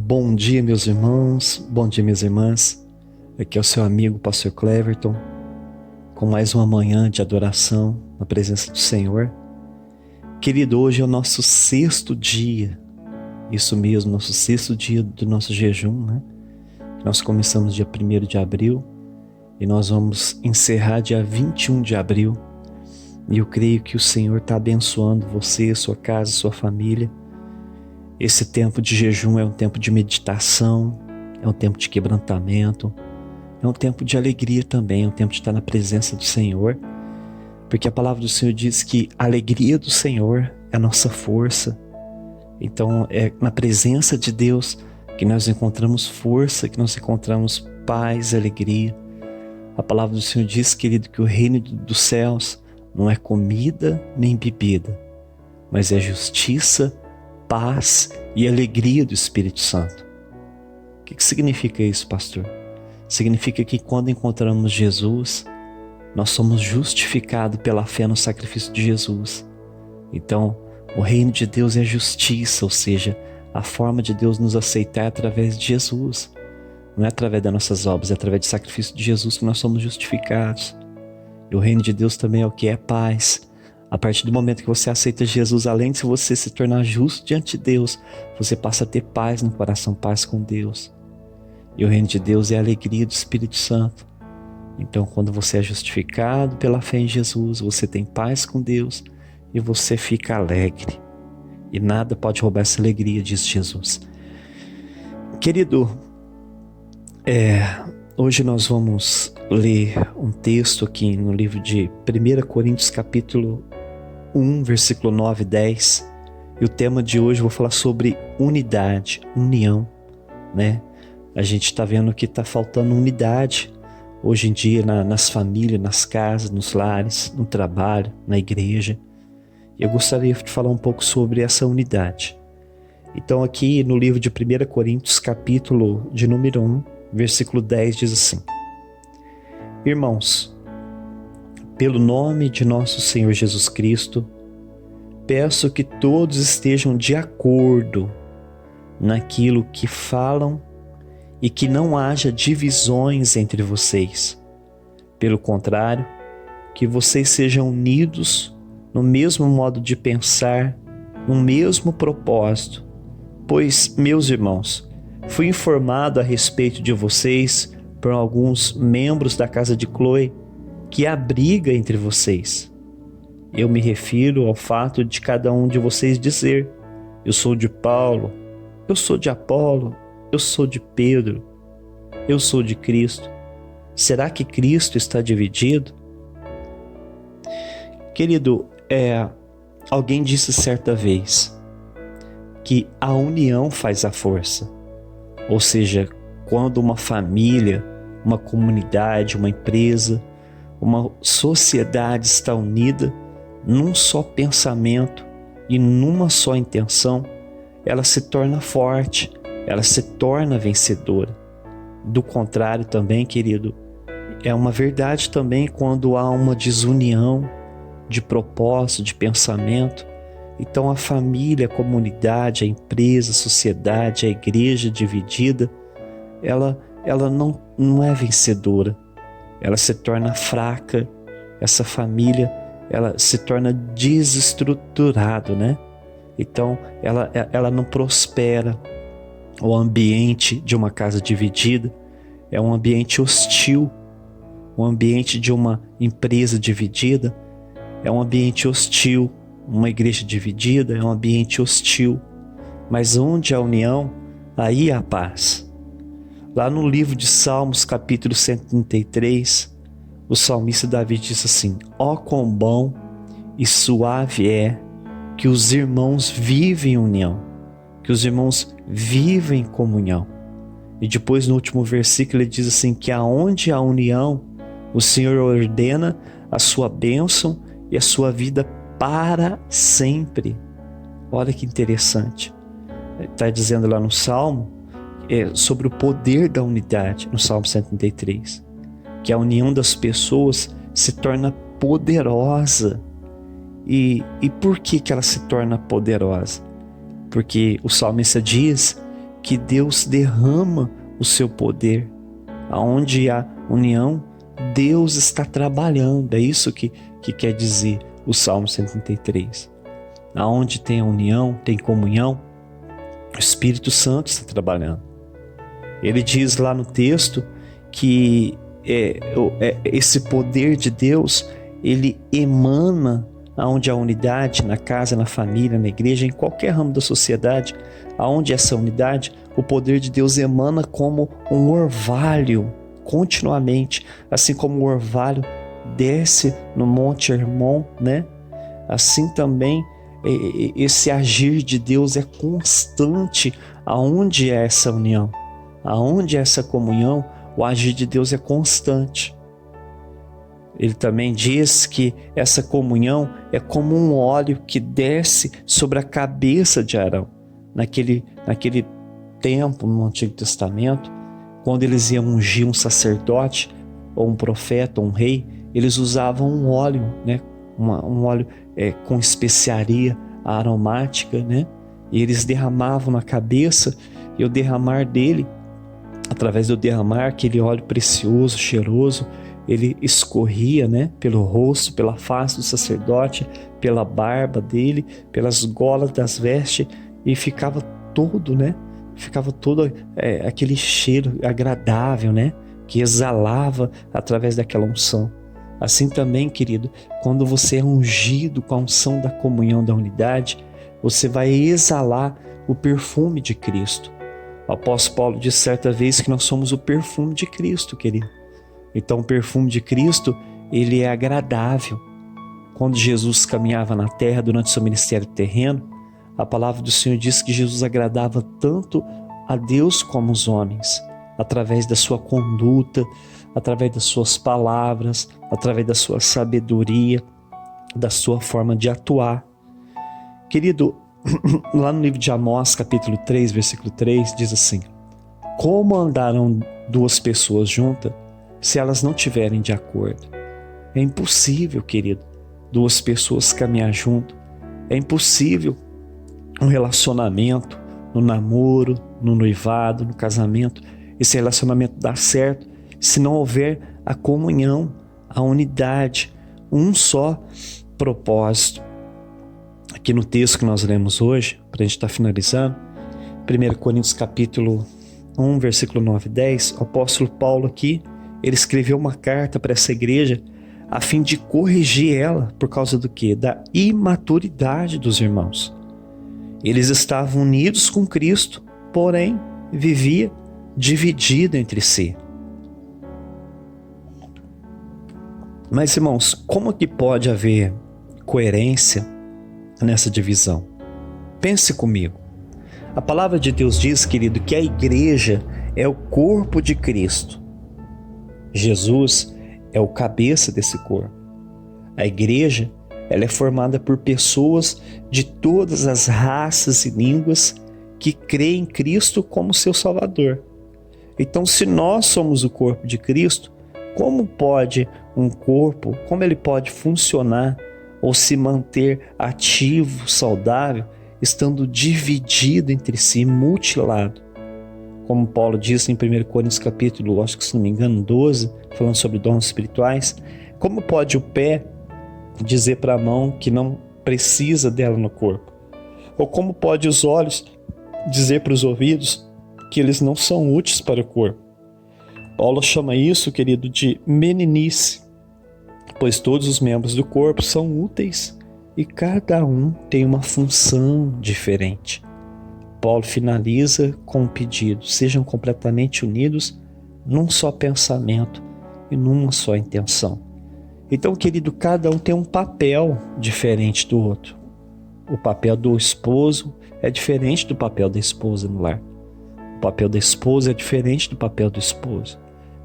Bom dia, meus irmãos, bom dia, minhas irmãs. Aqui é o seu amigo, Pastor Cleverton, com mais uma manhã de adoração na presença do Senhor. Querido, hoje é o nosso sexto dia, isso mesmo, nosso sexto dia do nosso jejum, né? Nós começamos dia 1º de abril e nós vamos encerrar dia 21 de abril. E eu creio que o Senhor está abençoando você, sua casa, sua família. Esse tempo de jejum é um tempo de meditação, é um tempo de quebrantamento, é um tempo de alegria também, é um tempo de estar na presença do Senhor, porque a palavra do Senhor diz que a alegria do Senhor é a nossa força. Então é na presença de Deus que nós encontramos força, que nós encontramos paz e alegria. A palavra do Senhor diz, querido, que o reino dos céus não é comida nem bebida, mas é justiça, paz e alegria do Espírito Santo. O que significa isso, pastor? Significa que quando encontramos Jesus, nós somos justificados pela fé no sacrifício de Jesus. Então, o reino de Deus é justiça, ou seja, a forma de Deus nos aceitar é através de Jesus. Não é através das nossas obras, é através do sacrifício de Jesus que nós somos justificados. E o reino de Deus também é o que é paz. A partir do momento que você aceita Jesus, além de você se tornar justo diante de Deus, você passa a ter paz no coração, paz com Deus. E o reino de Deus é a alegria do Espírito Santo. Então, quando você é justificado pela fé em Jesus, você tem paz com Deus e você fica alegre. E nada pode roubar essa alegria, diz Jesus. Querido, hoje nós vamos ler um texto aqui no livro de 1 Coríntios capítulo 1, versículo 9 e 10. E o tema de hoje eu vou falar sobre unidade, união, né? A gente está vendo que está faltando unidade hoje em dia nas famílias, nas casas, nos lares, no trabalho, na igreja. E eu gostaria de falar um pouco sobre essa unidade. Então aqui no livro de 1 Coríntios capítulo de número 1, versículo 10 diz assim: Irmãos, pelo nome de nosso Senhor Jesus Cristo, peço que todos estejam de acordo naquilo que falam e que não haja divisões entre vocês. Pelo contrário, que vocês sejam unidos no mesmo modo de pensar, no mesmo propósito. Pois, meus irmãos, fui informado a respeito de vocês por alguns membros da casa de Cloe que há briga entre vocês. Eu me refiro ao fato de cada um de vocês dizer: eu sou de Paulo, eu sou de Apolo, eu sou de Pedro, eu sou de Cristo. Será que Cristo está dividido? Querido, alguém disse certa vez que a união faz a força. Ou seja, quando uma família, uma comunidade, uma empresa, uma sociedade está unida num só pensamento e numa só intenção, ela se torna forte, ela se torna vencedora. Do contrário também, querido, é uma verdade também quando há uma desunião de propósito, de pensamento. Então a família, a comunidade, a empresa, a sociedade, a igreja dividida, ela não é vencedora. Ela se torna fraca, essa família, ela se torna desestruturada, né? Então ela não prospera. O ambiente de uma casa dividida é um ambiente hostil. O ambiente de uma empresa dividida é um ambiente hostil. Uma igreja dividida é um ambiente hostil. Mas onde há união, aí há paz. Lá no livro de Salmos, capítulo 133, o salmista Davi diz assim: ó quão bom e suave é que os irmãos vivem em união, que os irmãos vivem em comunhão. E depois no último versículo ele diz assim, que aonde há união, o Senhor ordena a sua bênção e a sua vida para sempre. Olha que interessante. Está dizendo lá no Salmo sobre o poder da unidade, no Salmo 133, que a união das pessoas se torna poderosa. E por que ela se torna poderosa? Porque o salmista diz que Deus derrama o seu poder. Aonde há união, Deus está trabalhando. É isso que quer dizer o Salmo 133. Aonde tem a união, tem comunhão, o Espírito Santo está trabalhando. Ele diz lá no texto que esse poder de Deus, ele emana aonde há unidade, na casa, na família, na igreja, em qualquer ramo da sociedade, aonde essa unidade, o poder de Deus emana como um orvalho continuamente, assim como o orvalho desce no Monte Hermon, né? Assim também esse agir de Deus é constante aonde é essa união, aonde é essa comunhão, o agir de Deus é constante. Ele também diz que essa comunhão é como um óleo que desce sobre a cabeça de Arão. Naquele tempo, no Antigo Testamento, quando eles iam ungir um sacerdote, ou um profeta, ou um rei, eles usavam um óleo, né? Um óleo com especiaria aromática, né? E eles derramavam na cabeça, e o derramar dele, através do derramar, aquele óleo precioso, cheiroso, ele escorria, né, pelo rosto, pela face do sacerdote, pela barba dele, pelas golas das vestes, e ficava todo, né? Ficava todo aquele cheiro agradável, né? Que exalava através daquela unção. Assim também, querido, quando você é ungido com a unção da comunhão da unidade, você vai exalar o perfume de Cristo. O apóstolo Paulo disse certa vez que nós somos o perfume de Cristo, querido. Então o perfume de Cristo, ele é agradável. Quando Jesus caminhava na terra durante seu ministério terreno, a palavra do Senhor diz que Jesus agradava tanto a Deus como os homens, através da sua conduta, através das suas palavras, através da sua sabedoria, da sua forma de atuar. Querido, lá no livro de Amós, capítulo 3, versículo 3, diz assim: como andarão duas pessoas juntas se elas não estiverem de acordo? É impossível, querido, duas pessoas caminhar junto. É impossível um relacionamento, no namoro, no noivado, no casamento, esse relacionamento dar certo se não houver a comunhão, a unidade, um só propósito. Aqui no texto que nós lemos hoje, para a gente estar finalizando, 1 Coríntios capítulo 1, versículo 9 e 10, o apóstolo Paulo aqui, ele escreveu uma carta para essa igreja a fim de corrigir ela por causa do quê? Da imaturidade dos irmãos. Eles estavam unidos com Cristo, porém vivia dividido entre si. Mas, irmãos, como que pode haver coerência nessa divisão? Pense comigo. A palavra de Deus diz, querido, que a igreja é o corpo de Cristo. Jesus é o cabeça desse corpo. A igreja, ela é formada por pessoas de todas as raças e línguas que creem em Cristo como seu Salvador. Então, se nós somos o corpo de Cristo, como pode um corpo, como ele pode funcionar ou se manter ativo, saudável, estando dividido entre si, mutilado? Como Paulo diz em 1 Coríntios capítulo, acho que se não me engano, 12, falando sobre dons espirituais, como pode o pé dizer para a mão que não precisa dela no corpo? Ou como pode os olhos dizer para os ouvidos que eles não são úteis para o corpo? Paulo chama isso, querido, de meninice, pois todos os membros do corpo são úteis e cada um tem uma função diferente. Paulo finaliza com um pedido: sejam completamente unidos num só pensamento e numa só intenção. Então, querido, cada um tem um papel diferente do outro. O papel do esposo é diferente do papel da esposa no lar. O papel da esposa é diferente do papel do esposo.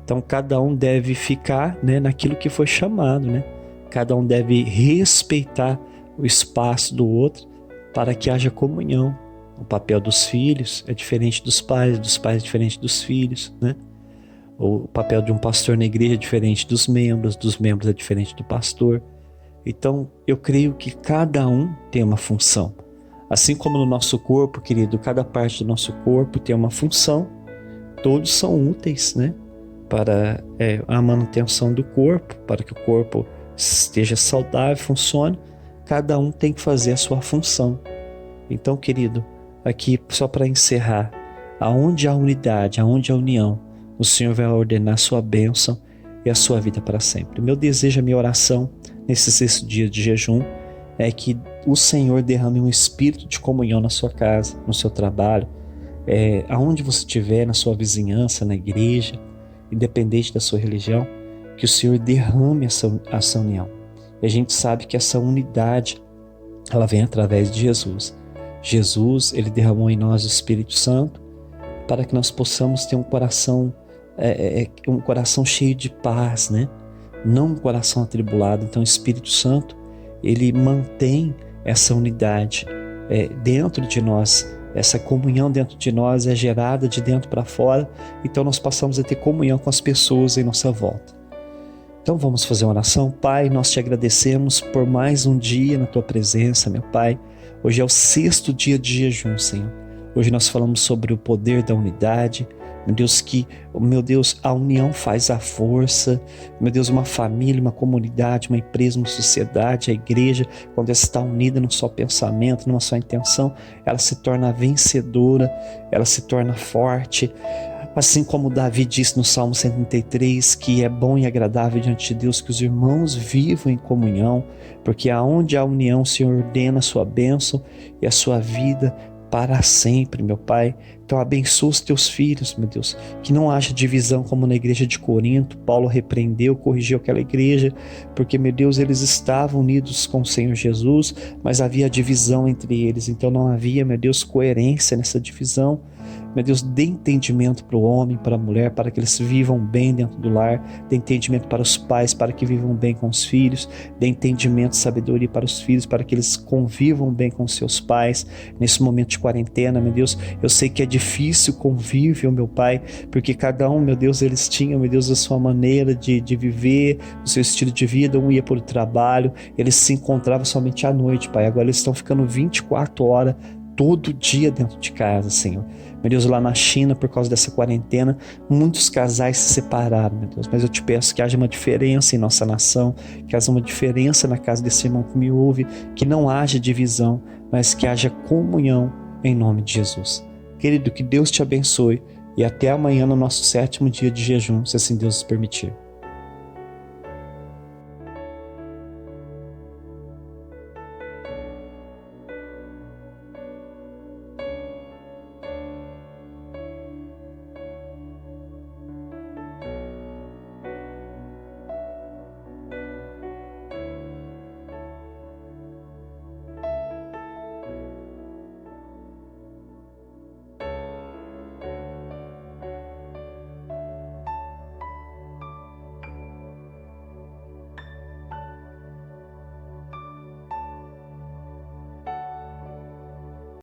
Então, cada um deve ficar, né, naquilo que foi chamado, né? Cada um deve respeitar o espaço do outro para que haja comunhão. O papel dos filhos é diferente dos pais é diferente dos filhos, né? O papel de um pastor na igreja é diferente dos membros é diferente do pastor. Então, eu creio que cada um tem uma função. Assim como no nosso corpo, querido, cada parte do nosso corpo tem uma função, todos são úteis, né? Para a manutenção do corpo, para que o corpo esteja saudável, funcione, cada um tem que fazer a sua função. Então, querido, aqui só para encerrar, aonde há unidade, aonde há união, o Senhor vai ordenar a sua bênção e a sua vida para sempre. Meu desejo, a minha oração nesse 6º dia de jejum é que o Senhor derrame um espírito de comunhão na sua casa, no seu trabalho, aonde você estiver, na sua vizinhança, na igreja, independente da sua religião, que o Senhor derrame essa união. E a gente sabe que essa unidade, ela vem através de Jesus. Jesus, ele derramou em nós o Espírito Santo para que nós possamos ter um coração cheio de paz, né? Não um coração atribulado. Então o Espírito Santo, ele mantém essa unidade dentro de nós. Essa comunhão dentro de nós é gerada de dentro para fora, então nós passamos a ter comunhão com as pessoas em nossa volta. Então vamos fazer uma oração. Pai, nós te agradecemos por mais um dia na tua presença, meu Pai. Hoje é o 6º dia de jejum, Senhor. Hoje nós falamos sobre o poder da unidade. Meu Deus, a união faz a força. Meu Deus, uma família, uma comunidade, uma empresa, uma sociedade, a igreja, quando ela está unida num só pensamento, numa só intenção, ela se torna vencedora, ela se torna forte. Assim como Davi disse no Salmo 133, que é bom e agradável diante de Deus que os irmãos vivam em comunhão, porque aonde há união, o Senhor ordena a sua bênção e a sua vida para sempre, meu Pai. Então abençoa os teus filhos, meu Deus, que não haja divisão como na igreja de Corinto. Paulo repreendeu, corrigiu aquela igreja, porque, meu Deus, eles estavam unidos com o Senhor Jesus, mas havia divisão entre eles, então não havia, meu Deus, coerência nessa divisão. Meu Deus, dê entendimento para o homem, para a mulher, para que eles vivam bem dentro do lar. Dê entendimento para os pais, para que vivam bem com os filhos. Dê entendimento, sabedoria para os filhos, para que eles convivam bem com seus pais. Nesse momento de quarentena, meu Deus, eu sei que é difícil o convívio, meu Pai, porque cada um, meu Deus, eles tinham, meu Deus, a sua maneira de viver, o seu estilo de vida. Um ia para o trabalho, eles se encontravam somente à noite, Pai. Agora eles estão ficando 24 horas todo dia dentro de casa, Senhor. Meu Deus, lá na China, por causa dessa quarentena, muitos casais se separaram, meu Deus. Mas eu te peço que haja uma diferença em nossa nação, que haja uma diferença na casa desse irmão que me ouve, que não haja divisão, mas que haja comunhão em nome de Jesus. Querido, que Deus te abençoe e até amanhã no nosso 7º dia de jejum, se assim Deus nos permitir.